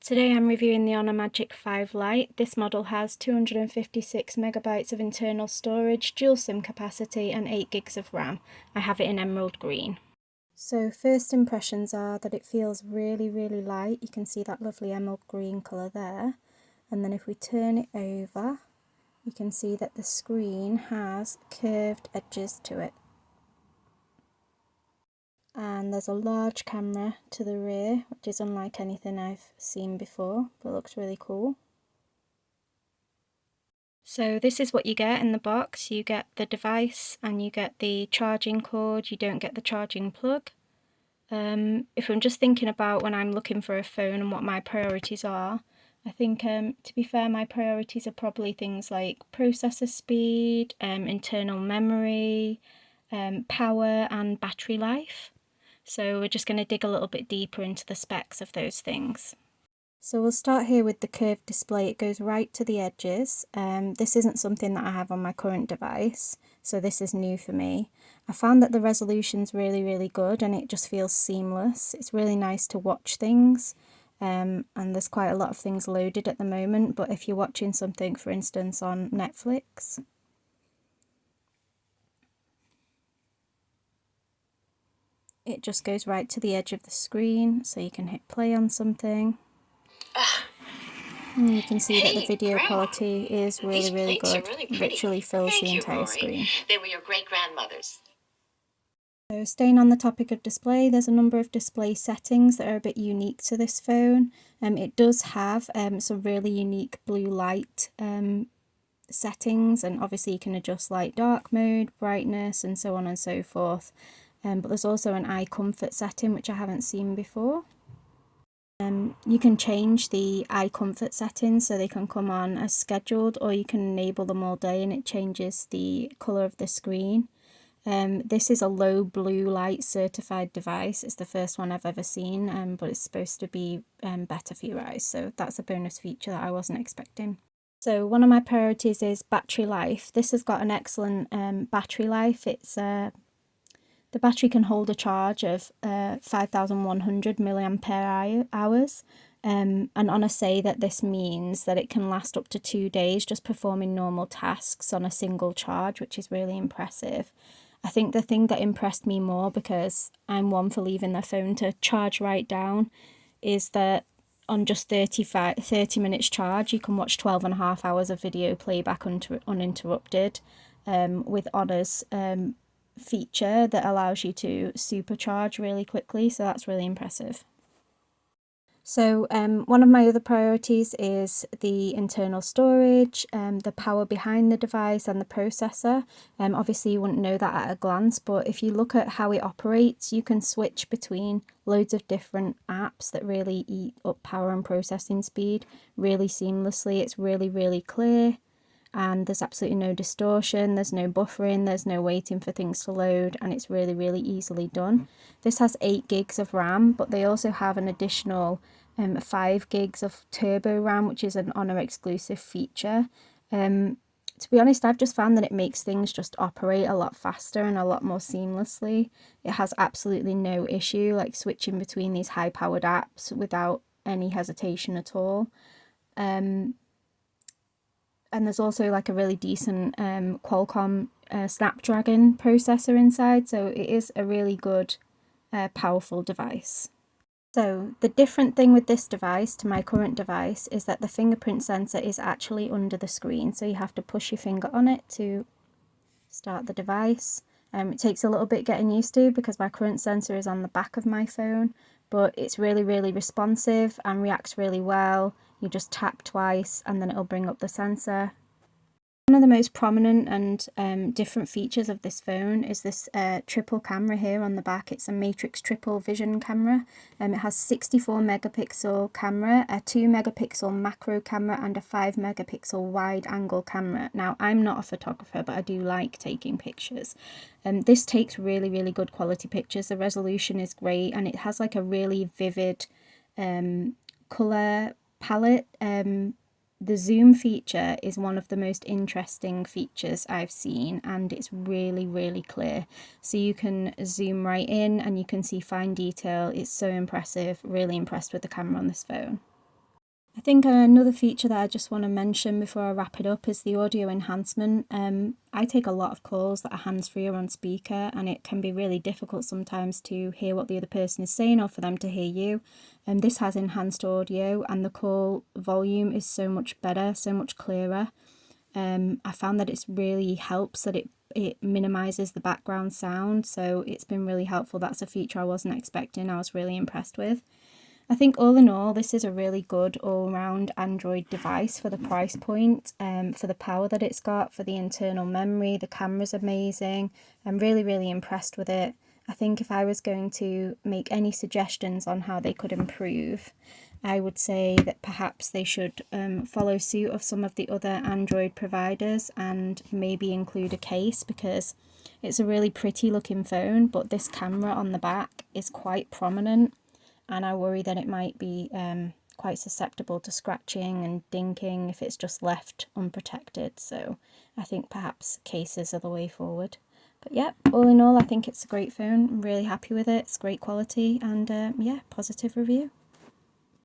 Today I'm reviewing the Honor Magic 5 Lite. This model has 256 megabytes of internal storage, dual SIM capacity and 8 gigs of RAM. I have it in emerald green. So first impressions are that it feels really light. You can see that lovely emerald green colour there. And then if we turn it over, you can see that the screen has curved edges to it. And there's a large camera to the rear, which is unlike anything I've seen before, but looks really cool. So this is what you get in the box. You get the device and you get the charging cord. You don't get the charging plug. If I'm just thinking about when I'm looking for a phone and what my priorities are, I think to be fair, my priorities are probably things like processor speed, internal memory, power and battery life. So we're just going to dig a little bit deeper into the specs of those things. So we'll start here with the curved display. It goes right to the edges. This isn't something that I have on my current device, so this is new for me. I found that the resolution's really good and it just feels seamless. It's really nice to watch things, and there's quite a lot of things loaded at the moment, but if you're watching something, for instance, on Netflix, it just goes right to the edge of the screen, so you can hit play on something. And you can see that the video quality is really good. Literally fills the entire screen. They were your great-grandmother's. So staying on the topic of display, there's a number of display settings that are a bit unique to this phone. It does have some really unique blue light settings, and obviously you can adjust light dark mode, brightness and so on and so forth. But there's also an eye comfort setting which I haven't seen before. You can change the eye comfort settings so they can come on as scheduled, or you can enable them all day and it changes the colour of the screen. This is a low blue light certified device. It's the first one I've ever seen, but it's supposed to be better for your eyes, so that's a bonus feature that I wasn't expecting. So one of my priorities is battery life. This has got an excellent battery life. The battery can hold a charge of 5,100 milliampere hours, and Honor say that this means that it can last up to 2 days just performing normal tasks on a single charge, which is really impressive. I think the thing that impressed me more, because I'm one for leaving the phone to charge right down, is that on just 30 minutes charge, you can watch 12.5 hours of video playback uninterrupted, with Honor's feature that allows you to supercharge really quickly, so that's really impressive. So one of my other priorities is the internal storage, the power behind the device and the processor. Obviously you wouldn't know that at a glance, but if you look at how it operates, you can switch between loads of different apps that really eat up power and processing speed really seamlessly. It's really clear. And there's absolutely no distortion, there's no buffering, there's no waiting for things to load, and it's really easily done. This has 8 gigs of RAM, but they also have an additional 5 gigs of turbo RAM, which is an Honor exclusive feature. To be honest, I've just found that it makes things just operate a lot faster and a lot more seamlessly. It has absolutely no issue like switching between these high powered apps without any hesitation at all. And there's also like a really decent Qualcomm Snapdragon processor inside, so it is a really good, powerful device. So the different thing with this device to my current device is that the fingerprint sensor is actually under the screen, so you have to push your finger on it to start the device. It takes a little bit getting used to because my current sensor is on the back of my phone, but it's really responsive and reacts really well. You just tap twice and then it'll bring up the sensor. One of the most prominent and different features of this phone is this triple camera here on the back. It's a Matrix triple vision camera. It has 64 megapixel camera, a 2 megapixel macro camera and a 5 megapixel wide angle camera. Now I'm not a photographer, but I do like taking pictures. This takes really good quality pictures. The resolution is great and it has like a really vivid colour palette. The zoom feature is one of the most interesting features I've seen, and it's really clear. So you can zoom right in and you can see fine detail. It's so impressive. Really impressed with the camera on this phone. I think another feature that I just want to mention before I wrap it up is the audio enhancement. I take a lot of calls that are hands-free or on speaker, and it can be really difficult sometimes to hear what the other person is saying or for them to hear you. This has enhanced audio, and the call volume is so much better, so much clearer. I found that it's really helps that it minimizes the background sound, so it's been really helpful. That's a feature I wasn't expecting. I was really impressed with. I think all in all, this is a really good all-round Android device for the price point, for the power that it's got, for the internal memory. The camera's amazing. I'm really, really impressed with it. I think if I was going to make any suggestions on how they could improve, I would say that perhaps they should follow suit of some of the other Android providers and maybe include a case, because it's a really pretty looking phone, but this camera on the back is quite prominent, and I worry that it might be quite susceptible to scratching and dinking if it's just left unprotected. So I think perhaps cases are the way forward. But yeah, all in all, I think it's a great phone. I'm really happy with it. It's great quality, and yeah, positive review.